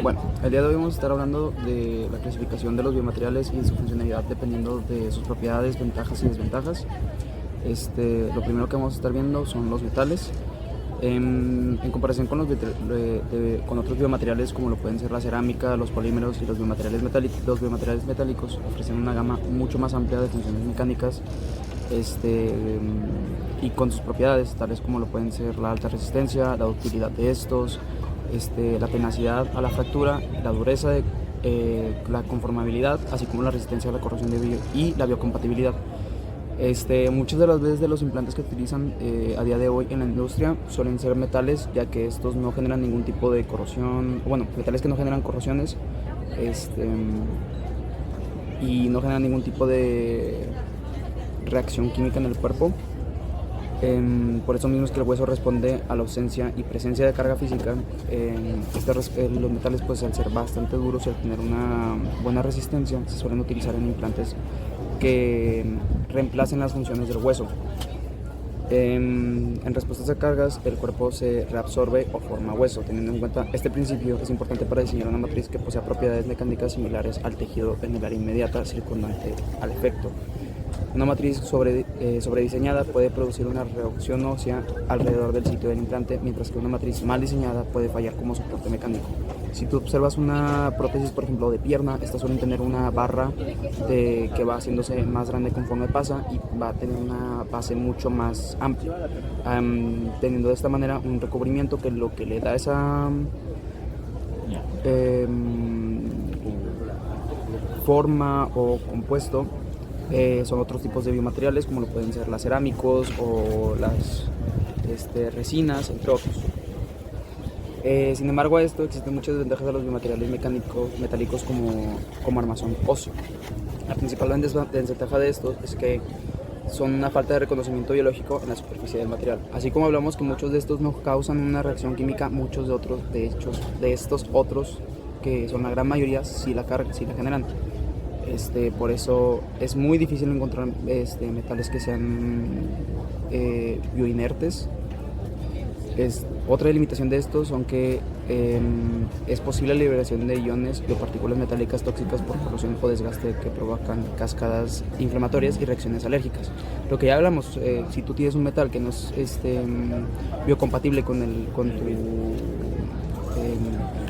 Bueno, el día de hoy vamos a estar hablando de la clasificación de los biomateriales y su funcionalidad dependiendo de sus propiedades, ventajas y desventajas. Lo primero que vamos a estar viendo son los metales. En comparación con con otros biomateriales como lo pueden ser la cerámica, los polímeros y los biomateriales metálicos ofrecen una gama mucho más amplia de funciones mecánicas y con sus propiedades tales como lo pueden ser la alta resistencia, la ductilidad de estos, la tenacidad a la fractura, la dureza, la conformabilidad, así como la resistencia a la corrosión y la biocompatibilidad. Muchas de las veces de los implantes que utilizan a día de hoy en la industria suelen ser metales, ya que estos no generan ningún tipo de corrosión, bueno, metales que no generan corrosiones y no generan ningún tipo de reacción química en el cuerpo. Por eso mismo es que el hueso responde a la ausencia y presencia de carga física. Los metales, pues al ser bastante duros y al tener una buena resistencia, se suelen utilizar en implantes que reemplacen las funciones del hueso. En respuestas a cargas, el cuerpo se reabsorbe o forma hueso. Teniendo en cuenta este principio, es importante para diseñar una matriz que posea propiedades mecánicas similares al tejido en el área inmediata circundante al efecto. Una matriz sobrediseñada puede producir una reducción ósea alrededor del sitio del implante, mientras que una matriz mal diseñada puede fallar como soporte mecánico. Si tú observas una prótesis, por ejemplo, de pierna, estas suelen tener una barra que va haciéndose más grande conforme pasa y va a tener una base mucho más amplia, teniendo de esta manera un recubrimiento que lo que le da esa forma o compuesto son otros tipos de biomateriales, como lo pueden ser las cerámicos o las resinas, entre otros. Sin embargo, a esto existen muchas desventajas de los biomateriales metálicos como armazón óseo. La principal desventaja de estos es que son una falta de reconocimiento biológico en la superficie del material. Así como hablamos que muchos de estos no causan una reacción química, muchos de estos otros, que son la gran mayoría, sí la generan. Por eso es muy difícil encontrar metales que sean bioinertes. Otra limitación de estos son que es posible la liberación de iones o partículas metálicas tóxicas por corrosión o desgaste que provocan cascadas inflamatorias y reacciones alérgicas. Lo que ya hablamos, si tú tienes un metal que no es biocompatible con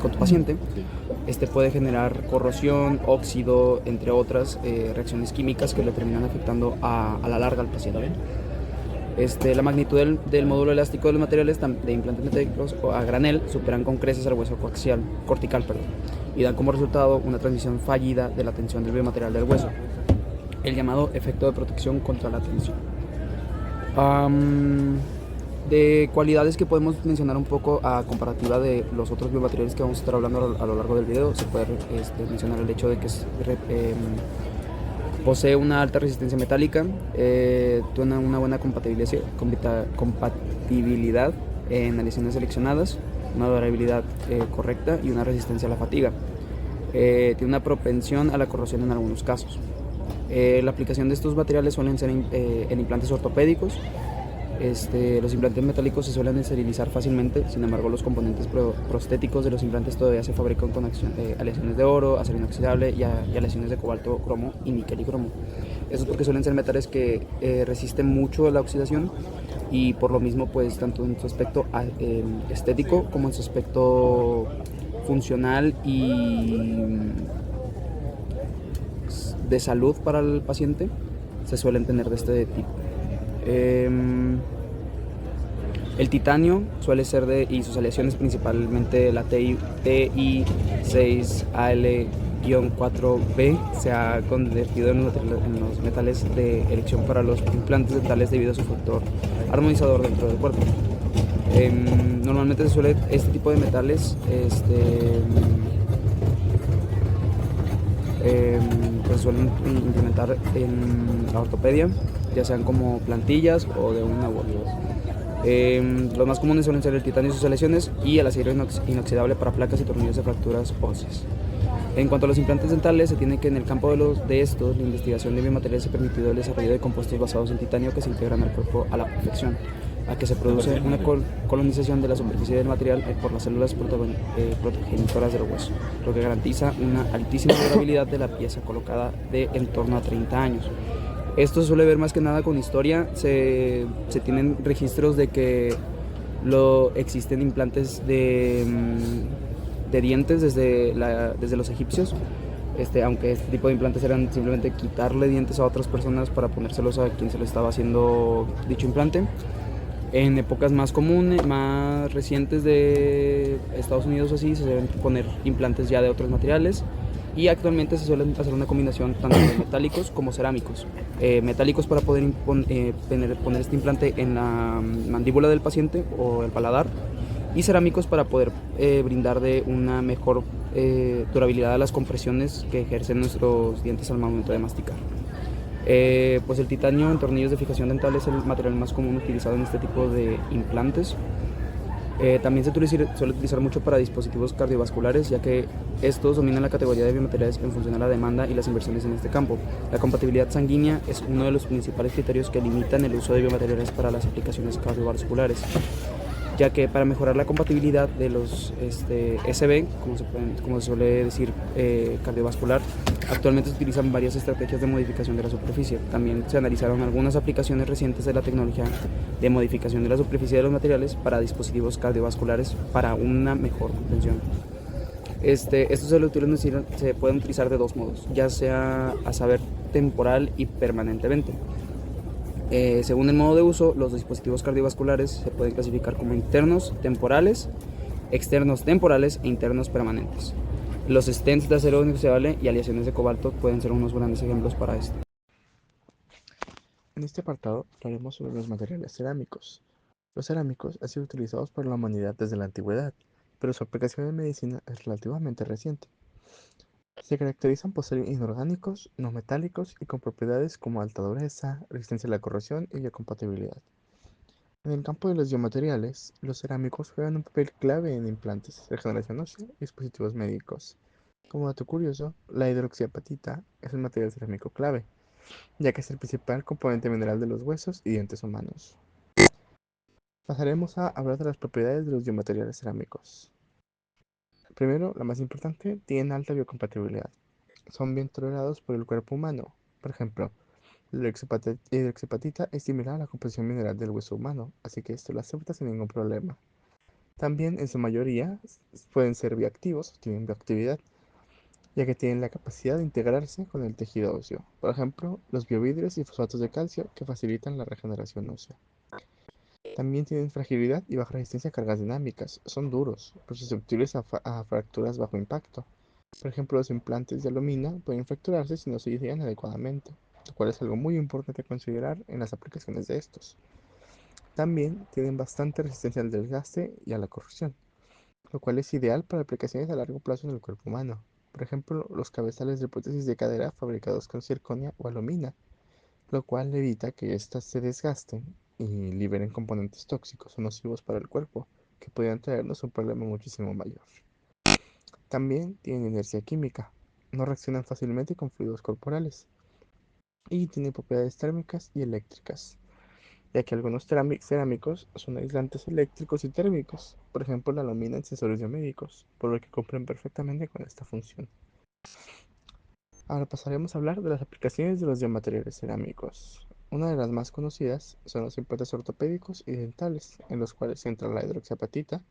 tu paciente, puede generar corrosión, óxido, entre otras reacciones químicas que le terminan afectando a la larga al paciente. La magnitud del módulo elástico de los materiales de implantes metálicos a granel superan con creces al hueso cortical, y dan como resultado una transición fallida de la tensión del biomaterial del hueso, el llamado efecto de protección contra la tensión. De cualidades que podemos mencionar un poco a comparativa de los otros biomateriales que vamos a estar hablando a lo largo del video, se puede mencionar el hecho de que posee una alta resistencia metálica, tiene una buena compatibilidad en aleaciones seleccionadas, una durabilidad correcta y una resistencia a la fatiga. Tiene una propensión a la corrosión en algunos casos. La aplicación de estos materiales suelen ser en implantes ortopédicos. Los implantes metálicos se suelen esterilizar fácilmente, sin embargo los componentes prostéticos de los implantes todavía se fabrican con aleaciones de oro, acero inoxidable y aleaciones de cobalto, cromo y níquel y cromo. Eso es porque suelen ser metales que resisten mucho la oxidación y por lo mismo, pues tanto en su aspecto estético como en su aspecto funcional y de salud para el paciente se suelen tener de este tipo. El titanio suele ser y sus aleaciones, principalmente la Ti6Al-4B, se ha convertido en los metales de elección para los implantes dentales debido a su factor armonizador dentro del cuerpo. Normalmente este tipo de metales pues suelen implementar en la ortopedia, ya sean como plantillas o de una u otra. Los más comunes suelen ser el titanio y sus aleaciones y el acero inoxidable para placas y tornillos de fracturas óseas. En cuanto a los implantes dentales, se tiene que en el campo de estos, la investigación de biomateriales ha permitido el desarrollo de compuestos basados en titanio que se integran al cuerpo a la perfección. a que se produce una colonización de la superficie del material por las células progenitoras del hueso, lo que garantiza una altísima durabilidad de la pieza colocada de en torno a 30 años. Esto se suele ver más que nada con historia. Se tienen registros de que existen implantes de dientes desde los egipcios. Aunque este tipo de implantes eran simplemente quitarle dientes a otras personas para ponérselos a quien se le estaba haciendo dicho implante. En épocas más comunes, más recientes de Estados Unidos así, se deben poner implantes ya de otros materiales y actualmente se suelen hacer una combinación tanto de metálicos como cerámicos. Metálicos para poder poner este implante en la mandíbula del paciente o el paladar, y cerámicos para poder brindar de una mejor durabilidad a las compresiones que ejercen nuestros dientes al momento de masticar. Pues el titanio en tornillos de fijación dental es el material más común utilizado en este tipo de implantes. También suele utilizar mucho para dispositivos cardiovasculares, ya que estos dominan la categoría de biomateriales en función a la demanda y las inversiones en este campo. La compatibilidad sanguínea es uno de los principales criterios que limitan el uso de biomateriales para las aplicaciones cardiovasculares, ya que para mejorar la compatibilidad de los SB, como se suele decir, cardiovascular, actualmente se utilizan varias estrategias de modificación de la superficie. También se analizaron algunas aplicaciones recientes de la tecnología de modificación de la superficie de los materiales para dispositivos cardiovasculares para una mejor comprensión. Estos se pueden utilizar de dos modos, ya sea a saber temporal y permanentemente. Según el modo de uso, los dispositivos cardiovasculares se pueden clasificar como internos temporales, externos temporales e internos permanentes. Los stents de acero inoxidable y aleaciones de cobalto pueden ser unos grandes ejemplos para esto. En este apartado hablaremos sobre los materiales cerámicos. Los cerámicos han sido utilizados por la humanidad desde la antigüedad, pero su aplicación en medicina es relativamente reciente. Se caracterizan por ser inorgánicos, no metálicos y con propiedades como alta dureza, resistencia a la corrosión y biocompatibilidad. En el campo de los biomateriales, los cerámicos juegan un papel clave en implantes, regeneración ósea y dispositivos médicos. Como dato curioso, la hidroxiapatita es un material cerámico clave, ya que es el principal componente mineral de los huesos y dientes humanos. Pasaremos a hablar de las propiedades de los biomateriales cerámicos. Primero, la más importante, tienen alta biocompatibilidad. Son bien tolerados por el cuerpo humano. Por ejemplo, la hidroxiapatita es similar a la composición mineral del hueso humano, así que esto lo acepta sin ningún problema. También, en su mayoría, pueden ser bioactivos o tienen bioactividad, ya que tienen la capacidad de integrarse con el tejido óseo. Por ejemplo, los biovidrios y fosfatos de calcio que facilitan la regeneración ósea. También tienen fragilidad y baja resistencia a cargas dinámicas. Son duros, pero susceptibles a fracturas bajo impacto. Por ejemplo, los implantes de aluminio pueden fracturarse si no se diseñan adecuadamente, lo cual es algo muy importante a considerar en las aplicaciones de estos. También tienen bastante resistencia al desgaste y a la corrosión, lo cual es ideal para aplicaciones a largo plazo en el cuerpo humano. Por ejemplo, los cabezales de prótesis de cadera fabricados con circonia o alumina, lo cual evita que éstas se desgasten y liberen componentes tóxicos o nocivos para el cuerpo, que podrían traernos un problema muchísimo mayor. También tienen inercia química, no reaccionan fácilmente con fluidos corporales y tienen propiedades térmicas y eléctricas, ya que algunos cerámicos son aislantes eléctricos y térmicos, por ejemplo la alumina en sensores biomédicos, por lo que cumplen perfectamente con esta función. Ahora pasaremos a hablar de las aplicaciones de los biomateriales cerámicos. Una de las más conocidas son los implantes ortopédicos y dentales, en los cuales entra la hidroxiapatita,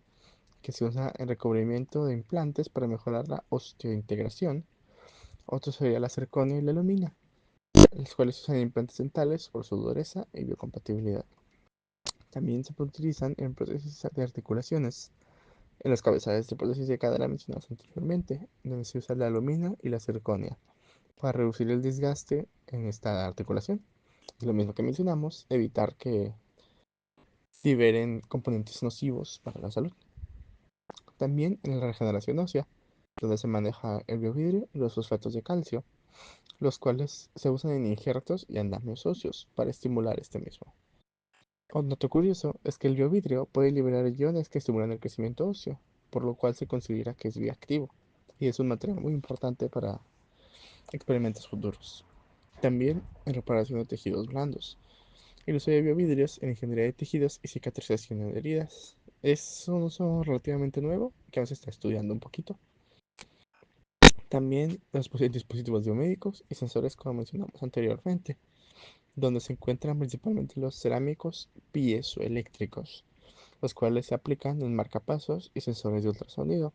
que se usa en recubrimiento de implantes para mejorar la osteointegración. Otro sería la zirconia y la alumina, los cuales se usan en implantes dentales por su dureza y biocompatibilidad. También se utilizan en prótesis de articulaciones, en los cabezales de prótesis de cadera mencionados anteriormente, donde se usa la alumina y la zirconia para reducir el desgaste en esta articulación. Y lo mismo que mencionamos, evitar que liberen componentes nocivos para la salud. También en la regeneración ósea, donde se maneja el biovidrio y los fosfatos de calcio, los cuales se usan en injertos y andamios óseos para estimular este mismo. Un dato curioso es que el biovidrio puede liberar iones que estimulan el crecimiento óseo, por lo cual se considera que es bioactivo, y es un material muy importante para experimentos futuros. También en reparación de tejidos blandos, El uso de biovidrios en ingeniería de tejidos y cicatrización de heridas es un uso relativamente nuevo que aún se está estudiando un poquito. También los dispositivos biomédicos y sensores como mencionamos anteriormente, donde se encuentran principalmente los cerámicos piezoeléctricos, los cuales se aplican en marcapasos y sensores de ultrasonido.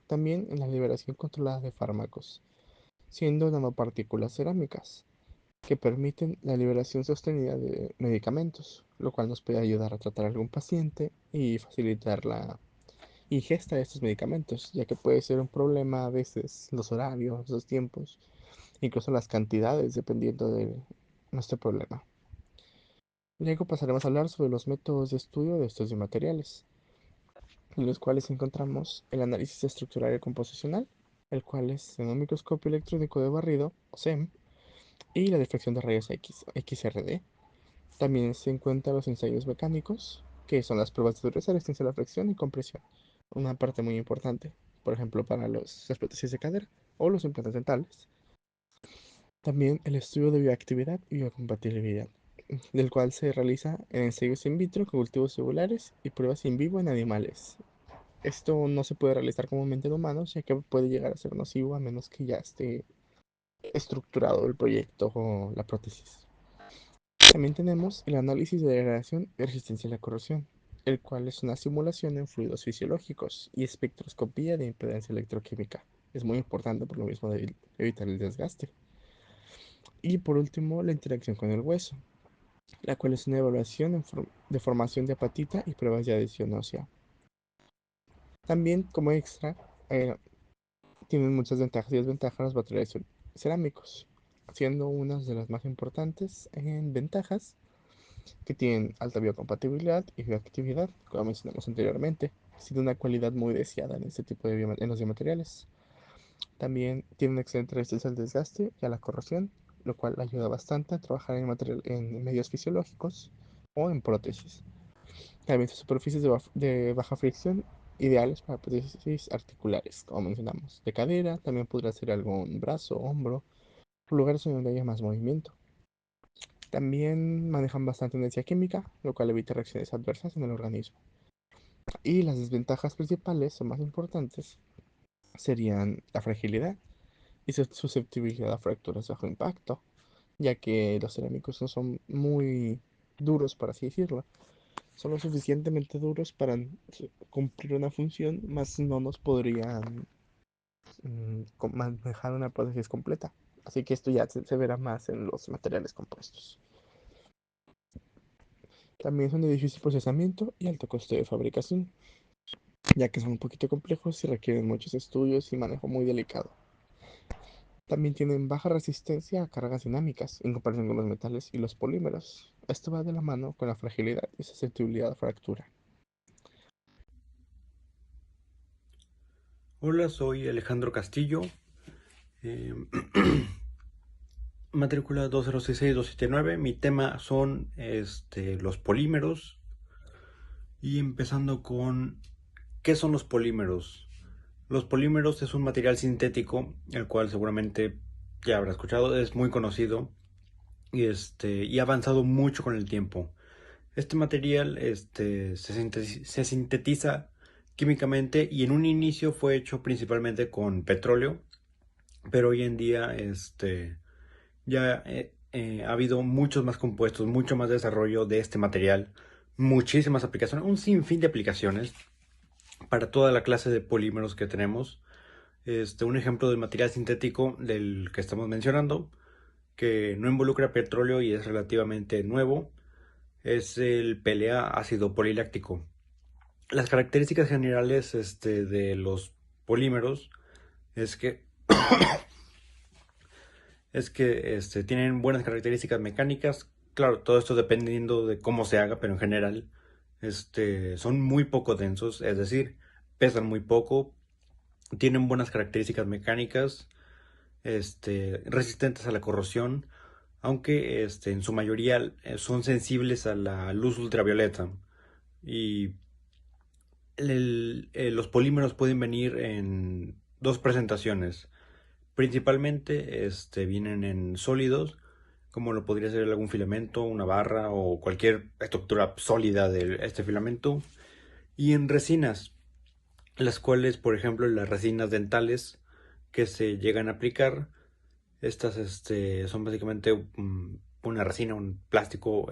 También en la liberación controlada de fármacos, siendo nanopartículas cerámicas, que permiten la liberación sostenida de medicamentos, lo cual nos puede ayudar a tratar a algún paciente y facilitar la ingesta de estos medicamentos, ya que puede ser un problema a veces los horarios, los tiempos, incluso las cantidades, dependiendo de nuestro problema. Luego pasaremos a hablar sobre los métodos de estudio de estos biomateriales, en los cuales encontramos el análisis estructural y composicional, el cual es en un microscopio electrónico de barrido, o SEM, y la difracción de rayos X, XRD. También se encuentran los ensayos mecánicos, que son las pruebas de dureza, resistencia a la fricción y compresión. Una parte muy importante, por ejemplo, para las prótesis de cadera o los implantes dentales. También el estudio de bioactividad y biocompatibilidad, del cual se realiza en ensayos in vitro con cultivos celulares y pruebas in vivo en animales. Esto no se puede realizar comúnmente en humanos, ya que puede llegar a ser nocivo a menos que ya esté estructurado el proyecto o la prótesis. También tenemos el análisis de degradación y resistencia a la corrosión, el cual es una simulación en fluidos fisiológicos y espectroscopía de impedancia electroquímica. Es muy importante por lo mismo de evitar el desgaste. Y por último, la interacción con el hueso, la cual es una evaluación de formación de apatita y pruebas de adhesión ósea. También, como extra, eh, tienen muchas ventajas y desventajas los materiales cerámicos, siendo unas de las más importantes en ventajas que tienen alta biocompatibilidad y bioactividad, como mencionamos anteriormente, siendo una cualidad muy deseada en este tipo de en los biomateriales. También tienen excelente resistencia al desgaste y a la corrosión, lo cual ayuda bastante a trabajar en medios fisiológicos o en prótesis. También sus superficies de baja fricción ideales para prótesis articulares, como mencionamos, de cadera, también podría ser algún brazo, hombro, lugares donde haya más movimiento. También manejan bastante energía química, lo cual evita reacciones adversas en el organismo. Y las desventajas principales o más importantes serían la fragilidad y su susceptibilidad a fracturas bajo impacto, ya que los cerámicos no son muy duros, por así decirlo. Son lo suficientemente duros para cumplir una función, más no nos podrían manejar una prótesis completa. Así que esto ya se verá más en los materiales compuestos. También son de difícil procesamiento y alto coste de fabricación, ya que son un poquito complejos y requieren muchos estudios y manejo muy delicado. También tienen baja resistencia a cargas dinámicas en comparación con los metales y los polímeros. Esto va de la mano con la fragilidad y susceptibilidad a fractura. Hola, soy Alejandro Castillo, eh, matrícula 2066279. Mi tema son los polímeros y empezando con ¿qué son los polímeros? Los polímeros es un material sintético, el cual seguramente ya habrá escuchado, es muy conocido y ha avanzado mucho con el tiempo. Este material se sintetiza químicamente y en un inicio fue hecho principalmente con petróleo, pero hoy en día ya ha habido muchos más compuestos, mucho más desarrollo de este material, muchísimas aplicaciones, un sinfín de aplicaciones para toda la clase de polímeros que tenemos. Un ejemplo del material sintético del que estamos mencionando, que no involucra petróleo y es relativamente nuevo, es el PLA ácido poliláctico. Las características generales de los polímeros es que tienen buenas características mecánicas. Claro, todo esto dependiendo de cómo se haga, pero en general son muy poco densos, es decir, pesan muy poco, tienen buenas características mecánicas, resistentes a la corrosión, aunque en su mayoría son sensibles a la luz ultravioleta. Y los polímeros pueden venir en dos presentaciones. Principalmente vienen en sólidos, como lo podría ser algún filamento, una barra o cualquier estructura sólida de este filamento. Y en resinas, las cuales, por ejemplo, las resinas dentales que se llegan a aplicar, estas son básicamente una resina, un plástico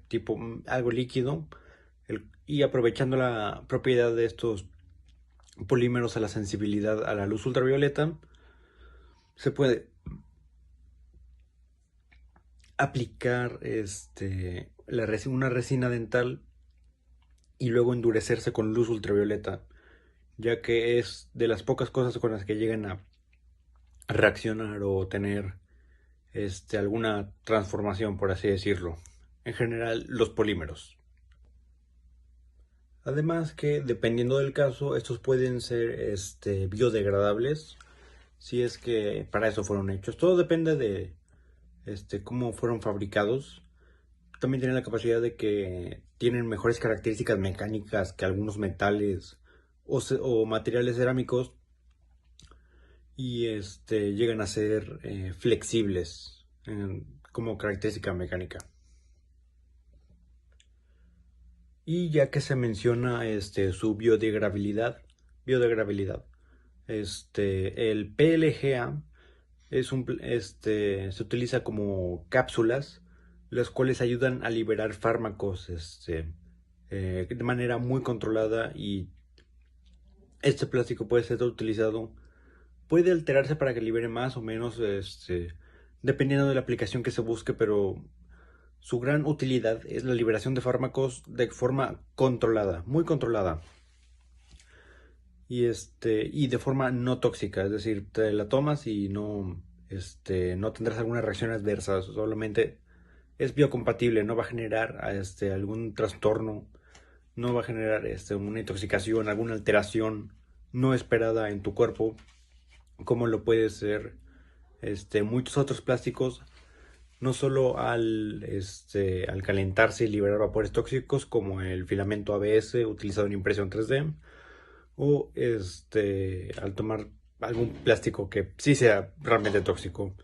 tipo algo líquido, y aprovechando la propiedad de estos polímeros a la sensibilidad a la luz ultravioleta, se puede aplicar una resina dental y luego endurecerse con luz ultravioleta, ya que es de las pocas cosas con las que llegan a reaccionar o tener alguna transformación, por así decirlo. En general, los polímeros. Además que, dependiendo del caso, estos pueden ser biodegradables, si es que para eso fueron hechos. Todo depende de cómo fueron fabricados. También tienen la capacidad de que tienen mejores características mecánicas que algunos metales o materiales cerámicos, y llegan a ser flexibles como característica mecánica. Y ya que se menciona su biodegradabilidad, el PLGA se utiliza como cápsulas, las cuales ayudan a liberar fármacos de manera muy controlada, y este plástico puede ser utilizado, puede alterarse para que libere más o menos, dependiendo de la aplicación que se busque, pero su gran utilidad es la liberación de fármacos de forma controlada, muy controlada, y de forma no tóxica, es decir, te la tomas y no tendrás alguna reacción adversa, solamente es biocompatible, no va a generar algún trastorno, no va a generar una intoxicación, alguna alteración no esperada en tu cuerpo, como lo puede ser muchos otros plásticos, no solo al calentarse y liberar vapores tóxicos, como el filamento ABS utilizado en impresión 3D, o al tomar algún plástico que sí sea realmente tóxico.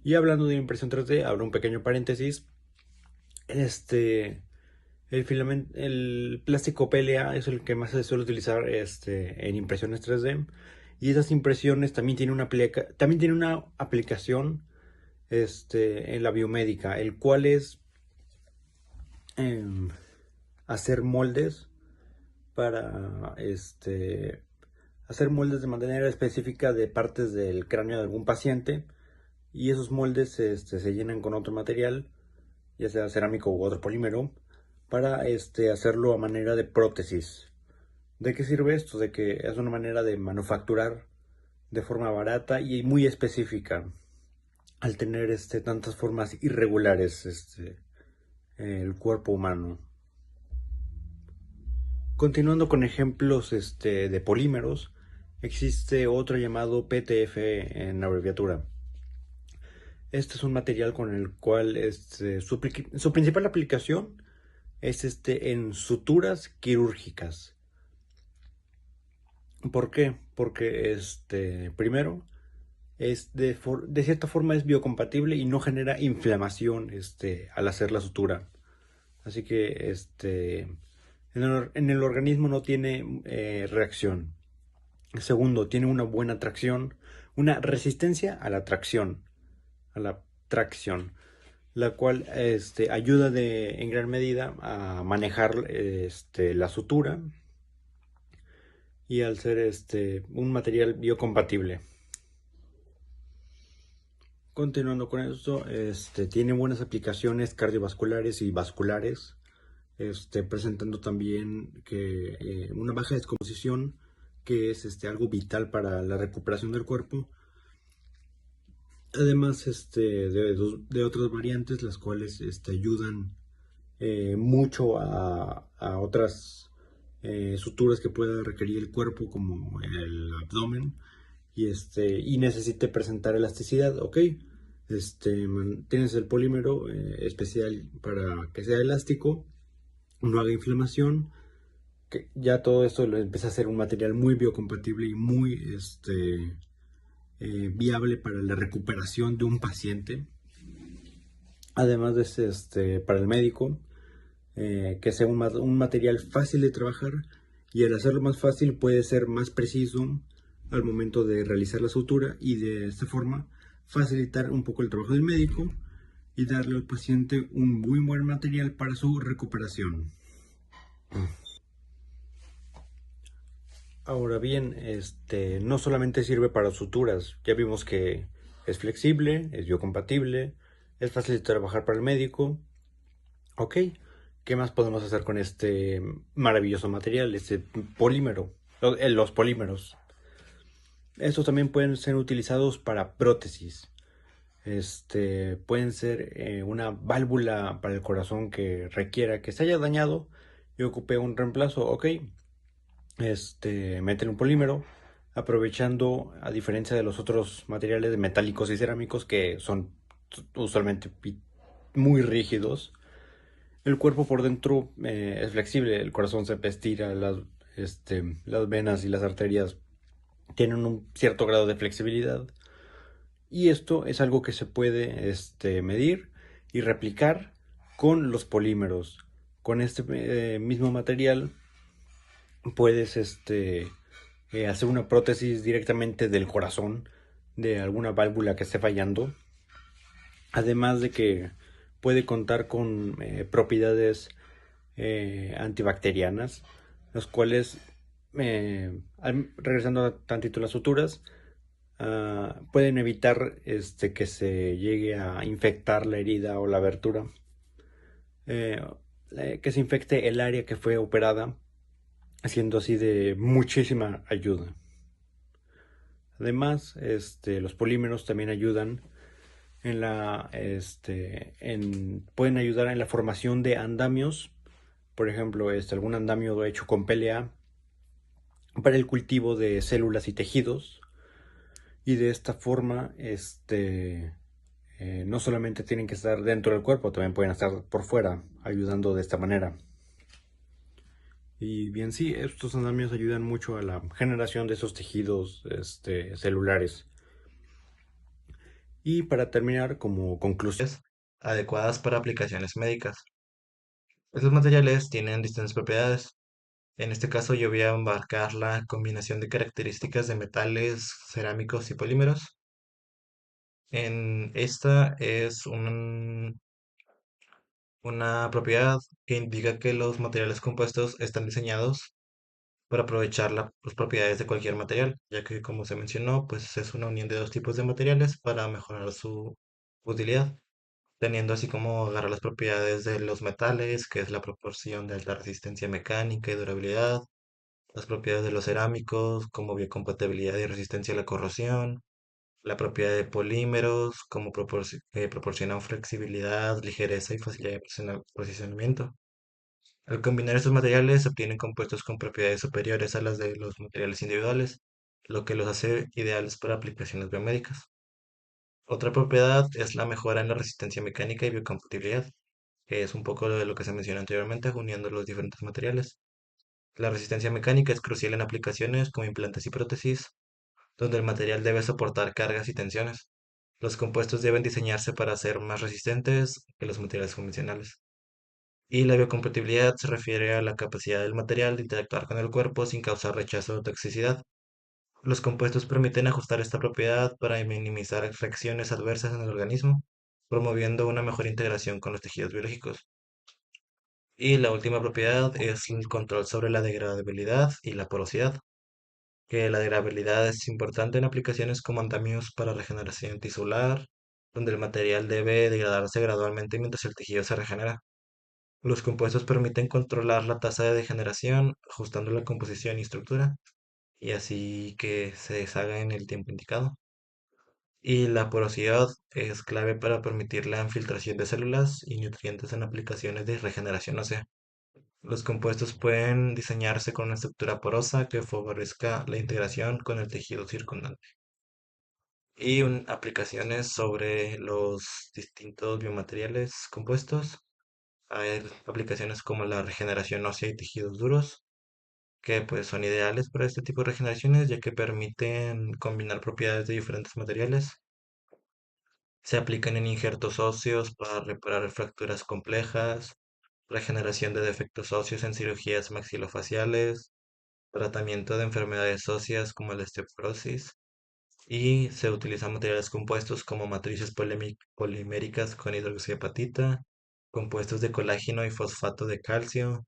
Y hablando de impresión 3D, abro un pequeño paréntesis. El plástico PLA es el que más se suele utilizar en impresiones 3D, y esas impresiones también tienen una aplicación en la biomédica, el cual es hacer moldes para hacer moldes de manera específica de partes del cráneo de algún paciente, y esos moldes se llenan con otro material, ya sea cerámico u otro polímero, para hacerlo a manera de prótesis. ¿De qué sirve esto? De que es una manera de manufacturar de forma barata y muy específica, al tener tantas formas irregulares el cuerpo humano. Continuando con ejemplos de polímeros, existe otro llamado PTFE en abreviatura. Este es un material con el cual su principal aplicación es en suturas quirúrgicas. ¿Por qué? Porque primero, de cierta forma es biocompatible y no genera inflamación al hacer la sutura. Así que en el organismo no tiene reacción. Segundo, tiene una buena tracción, una resistencia a la tracción, la cual ayuda en gran medida a manejar la sutura, y al ser un material biocompatible. Continuando con esto, tiene buenas aplicaciones cardiovasculares y vasculares, presentando también que una baja descomposición, que es algo vital para la recuperación del cuerpo. Además de otras variantes, las cuales ayudan mucho a otras suturas que pueda requerir el cuerpo, como el abdomen, y necesite presentar elasticidad. Ok, tienes el polímero especial para que sea elástico, no haga inflamación, que ya todo esto lo empieza a ser un material muy biocompatible y muy viable para la recuperación de un paciente. Además de para el médico, que sea un material fácil de trabajar, y al hacerlo más fácil puede ser más preciso al momento de realizar la sutura, y de esta forma facilitar un poco el trabajo del médico y darle al paciente un muy buen material para su recuperación. Ahora bien, no solamente sirve para suturas, ya vimos que es flexible, es biocompatible, es fácil de trabajar para el médico. Ok, ¿qué más podemos hacer con este maravilloso material, este polímero? Los polímeros. Estos también pueden ser utilizados para prótesis. Pueden ser una válvula para el corazón que requiera que se haya dañado y ocupe un reemplazo. Ok, meten un polímero, aprovechando, a diferencia de los otros materiales metálicos y cerámicos que son usualmente muy rígidos. El cuerpo por dentro es flexible, el corazón se estira, las venas y las arterias tienen un cierto grado de flexibilidad, y esto es algo que se puede medir y replicar con los polímeros. Con este mismo material puedes hacer una prótesis directamente del corazón, de alguna válvula que esté fallando, además de que puede contar con propiedades antibacterianas, los cuales, regresando a tantito las suturas, pueden evitar que se llegue a infectar la herida o la abertura, eh, que se infecte el área que fue operada, siendo así de muchísima ayuda. Además, los polímeros también ayudan pueden ayudar en la formación de andamios. Por ejemplo, algún andamio hecho con PLA para el cultivo de células y tejidos. Y de esta forma, no solamente tienen que estar dentro del cuerpo, también pueden estar por fuera, ayudando de esta manera. Y bien, sí, estos andamios ayudan mucho a la generación de esos tejidos celulares. Y para terminar, como conclusión, adecuadas para aplicaciones médicas. Estos materiales tienen distintas propiedades. En este caso yo voy a abarcar la combinación de características de metales, cerámicos y polímeros. En esta es una propiedad que indica que los materiales compuestos están diseñados para aprovechar las propiedades de cualquier material, ya que como se mencionó, pues es una unión de dos tipos de materiales para mejorar su utilidad, teniendo así como agarrar las propiedades de los metales, que es la proporción de alta resistencia mecánica y durabilidad, las propiedades de los cerámicos, como biocompatibilidad y resistencia a la corrosión, la propiedad de polímeros, como proporcionan flexibilidad, ligereza y facilidad de posicionamiento. Al combinar estos materiales se obtienen compuestos con propiedades superiores a las de los materiales individuales, lo que los hace ideales para aplicaciones biomédicas. Otra propiedad es la mejora en la resistencia mecánica y biocompatibilidad, que es un poco de lo que se mencionó anteriormente, uniendo los diferentes materiales. La resistencia mecánica es crucial en aplicaciones como implantes y prótesis, donde el material debe soportar cargas y tensiones. Los compuestos deben diseñarse para ser más resistentes que los materiales convencionales. Y la biocompatibilidad se refiere a la capacidad del material de interactuar con el cuerpo sin causar rechazo o toxicidad. Los compuestos permiten ajustar esta propiedad para minimizar reacciones adversas en el organismo, promoviendo una mejor integración con los tejidos biológicos. Y la última propiedad es el control sobre la degradabilidad y la porosidad, que la degradabilidad es importante en aplicaciones como andamios para regeneración tisular, donde el material debe degradarse gradualmente mientras el tejido se regenera. Los compuestos permiten controlar la tasa de degeneración, ajustando la composición y estructura, y así que se deshaga en el tiempo indicado. Y la porosidad es clave para permitir la infiltración de células y nutrientes en aplicaciones de regeneración ósea. Los compuestos pueden diseñarse con una estructura porosa que favorezca la integración con el tejido circundante. Y aplicaciones sobre los distintos biomateriales compuestos. Hay aplicaciones como la regeneración ósea y tejidos duros, que pues son ideales para este tipo de regeneraciones, ya que permiten combinar propiedades de diferentes materiales. Se aplican en injertos óseos para reparar fracturas complejas, regeneración de defectos óseos en cirugías maxilofaciales, tratamiento de enfermedades óseas como la osteoporosis, y se utilizan materiales compuestos como matrices poliméricas con hidroxiapatita, compuestos de colágeno y fosfato de calcio,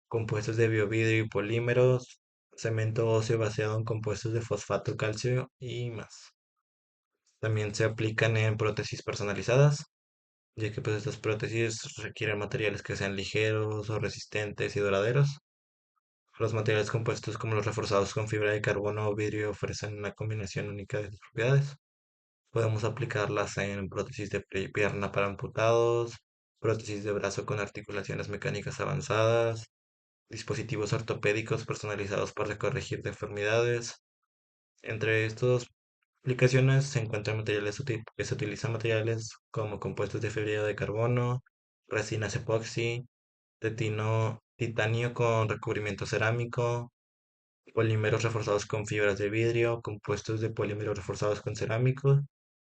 compuestos de biovidrio y polímeros, cemento óseo basado en compuestos de fosfato, calcio y más. También se aplican en prótesis personalizadas, ya que pues estas prótesis requieren materiales que sean ligeros o resistentes y duraderos. Los materiales compuestos como los reforzados con fibra de carbono o vidrio ofrecen una combinación única de sus propiedades. Podemos aplicarlas en prótesis de pierna para amputados, prótesis de brazo con articulaciones mecánicas avanzadas, dispositivos ortopédicos personalizados para corregir deformidades. Entre estas aplicaciones se encuentran materiales que se utilizan materiales como compuestos de fibra de carbono, resinas epoxi, titanio con recubrimiento cerámico, polímeros reforzados con fibras de vidrio, compuestos de polímeros reforzados con cerámico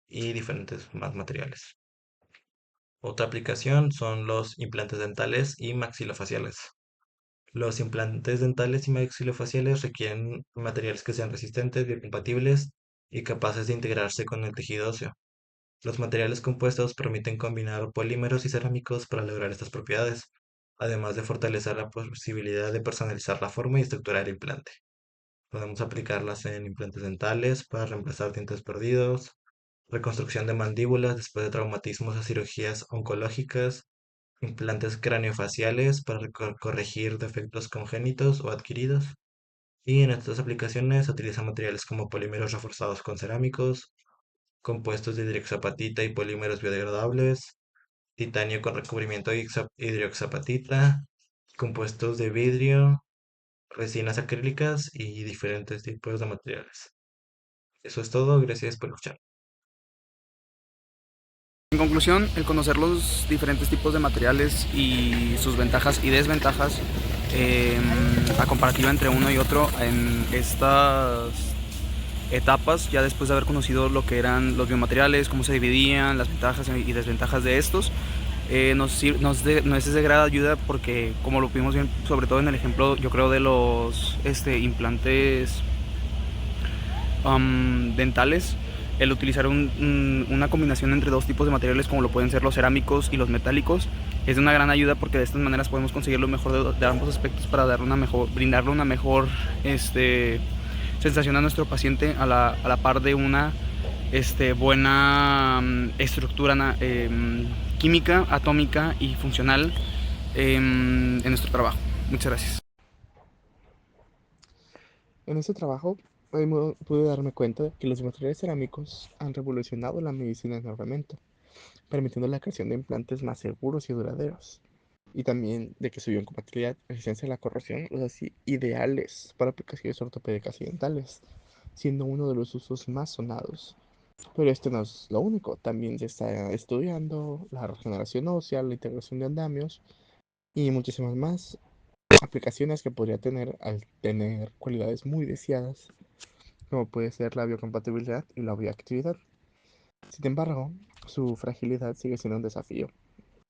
y diferentes más materiales. Otra aplicación son los implantes dentales y maxilofaciales. Los implantes dentales y maxilofaciales requieren materiales que sean resistentes, biocompatibles y capaces de integrarse con el tejido óseo. Los materiales compuestos permiten combinar polímeros y cerámicos para lograr estas propiedades, además de fortalecer la posibilidad de personalizar la forma y estructura del implante. Podemos aplicarlas en implantes dentales para reemplazar dientes perdidos, reconstrucción de mandíbulas después de traumatismos o cirugías oncológicas, implantes craneofaciales para corregir defectos congénitos o adquiridos. Y en estas aplicaciones se utilizan materiales como polímeros reforzados con cerámicos, compuestos de hidroxapatita y polímeros biodegradables, titanio con recubrimiento de hidroxapatita, compuestos de vidrio, resinas acrílicas y diferentes tipos de materiales. Eso es todo, gracias por escuchar. En conclusión, el conocer los diferentes tipos de materiales y sus ventajas y desventajas, la comparativa entre uno y otro en estas etapas, ya después de haber conocido lo que eran los biomateriales, cómo se dividían, las ventajas y desventajas de estos, nos es de gran ayuda porque, como lo pudimos ver, sobre todo en el ejemplo, yo creo, de los implantes dentales, el utilizar una combinación entre dos tipos de materiales como lo pueden ser los cerámicos y los metálicos es de una gran ayuda, porque de estas maneras podemos conseguir lo mejor de ambos aspectos para brindarle una mejor sensación a nuestro paciente, a la par de una buena estructura química, atómica y funcional en nuestro trabajo. Muchas gracias. En este trabajo pude darme cuenta de que los materiales cerámicos han revolucionado la medicina enormemente, permitiendo la creación de implantes más seguros y duraderos. Y también de que su biocompatibilidad, resistencia a la corrosión, los así ideales para aplicaciones ortopédicas y dentales, siendo uno de los usos más sonados. Pero esto no es lo único, también se está estudiando la regeneración ósea, la integración de andamios y muchísimas más aplicaciones que podría tener al tener cualidades muy deseadas, como puede ser la biocompatibilidad y la bioactividad. Sin embargo, su fragilidad sigue siendo un desafío,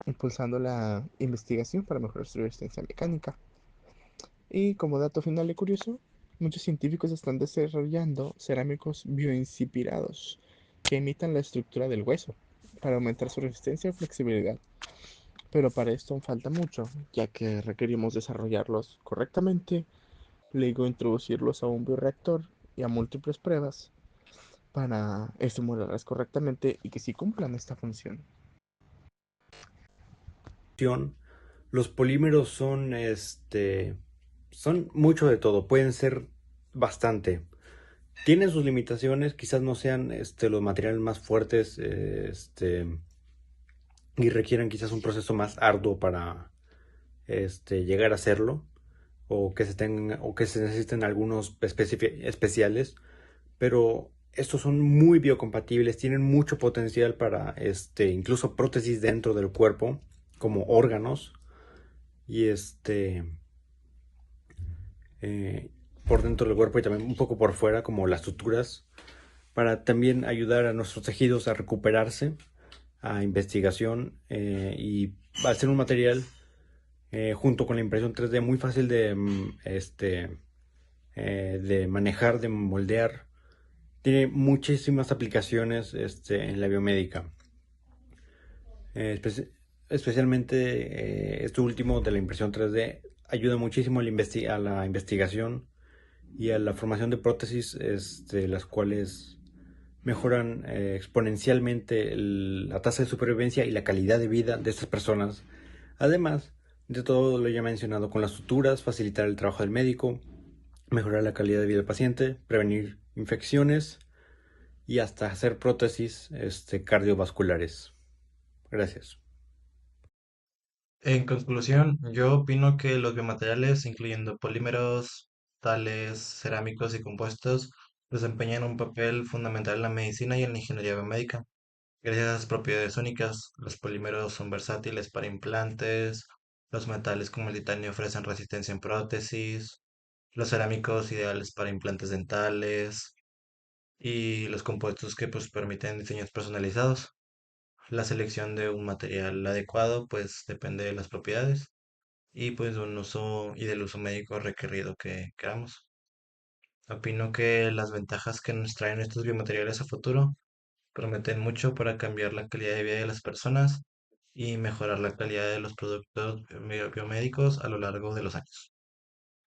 impulsando la investigación para mejorar su resistencia mecánica. Y como dato final y curioso, muchos científicos están desarrollando cerámicos bioinspirados que imitan la estructura del hueso para aumentar su resistencia y flexibilidad. Pero para esto falta mucho, ya que requerimos desarrollarlos correctamente, luego introducirlos a un bioreactor y a múltiples pruebas para estimularlas correctamente y que sí cumplan esta función. Los polímeros son mucho de todo, pueden ser bastante. Tienen sus limitaciones, quizás no sean los materiales más fuertes, y requieren quizás un proceso más arduo para llegar a hacerlo, o que se necesiten algunos especiales, pero estos son muy biocompatibles, tienen mucho potencial para incluso prótesis dentro del cuerpo, como órganos, y por dentro del cuerpo y también un poco por fuera, como las suturas, para también ayudar a nuestros tejidos a recuperarse. a investigación y va a ser un material junto con la impresión 3D muy fácil de manejar, de moldear. Tiene muchísimas aplicaciones en la biomédica. Eh, espe- Especialmente esto último de la impresión 3D ayuda muchísimo a a la investigación y a la formación de prótesis, las cuales mejoran exponencialmente la tasa de supervivencia y la calidad de vida de estas personas. Además de todo lo ya mencionado con las suturas, facilitar el trabajo del médico, mejorar la calidad de vida del paciente, prevenir infecciones y hasta hacer prótesis cardiovasculares. Gracias. En conclusión, yo opino que los biomateriales, incluyendo polímeros, tales, cerámicos y compuestos, desempeñan un papel fundamental en la medicina y en la ingeniería biomédica. Gracias a sus propiedades únicas, los polímeros son versátiles para implantes, los metales como el titanio ofrecen resistencia en prótesis, los cerámicos ideales para implantes dentales y los compuestos que pues permiten diseños personalizados. La selección de un material adecuado pues depende de las propiedades y pues de un uso y del uso médico requerido que queramos. Opino que las ventajas que nos traen estos biomateriales a futuro prometen mucho para cambiar la calidad de vida de las personas y mejorar la calidad de los productos biomédicos a lo largo de los años.